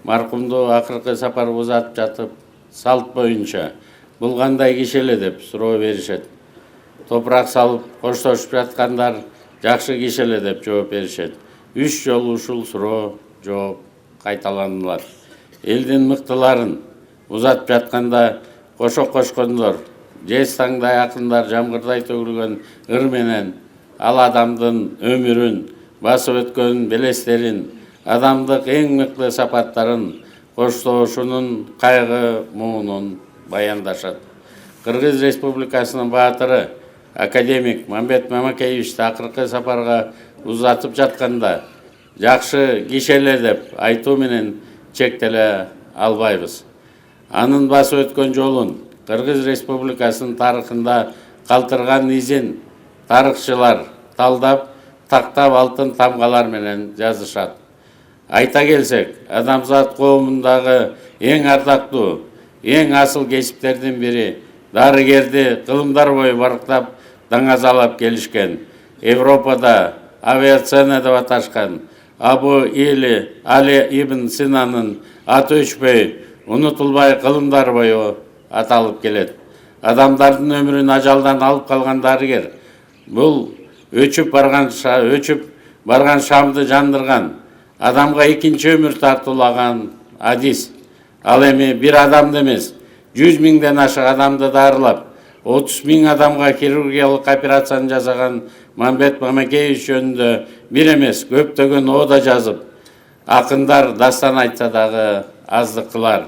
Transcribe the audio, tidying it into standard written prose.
марқұмды ақырғы сапар ұзатып жатып, салт бойынша бұл қандай кешелі деп сұрау беришет. Топырақ салып қоштошып жатқандар жақсы кешелі деп жооп беришет. 3 жолу ушул суроо жооп кайталанылат. Элдин мыктыларын узатып жатканда кошо кошкондор, жез таңдай акындар жамгырдай төгүлгөн ыр менен ал адамдын өмүрүн, басып өткөн белестерин, адамдык эң мыкты сапаттарын, коштошунун кайгы муунун баяндашат. Кыргыз Республикасынын баатыры академик Мамбет Мамакеевичти акыркы сапарга узатып жатканда жакшы кишеле деп айтуу менен чектеле албайбыз. Анын басып өткөн жолун Кыргыз Республикасынын тарыхында калтырган изин тарыхчылар талдап, тактап алтын тамгалар менен жазышат. Айта келсек, адамзат коомундагы эң ардактуу, эң асыл кесиптердин бири дарыгерди кылымдар бою барктап, даңазалап келишкен. Европада авиацияны деп аташкан Абу Или Али ибн Синанын аты өчпөй, унутулбай кылымдар бою аталып келет. Адамдардын өмүрүн ажалдан алып калган дарыгер бул өчүп барган шамды жандырган, адамга экинчи өмүр тартуулаган адис. Ал эми бир адамды эмес, 100 миңден ашык адамды дарылап, 30 миң адамга хирургиялык операцияны жасаган Мамбет Мамакеевич жөнүндө бир эмес, көптөгөн ода жазып, акындар дастан айтса дагы аздык кылар.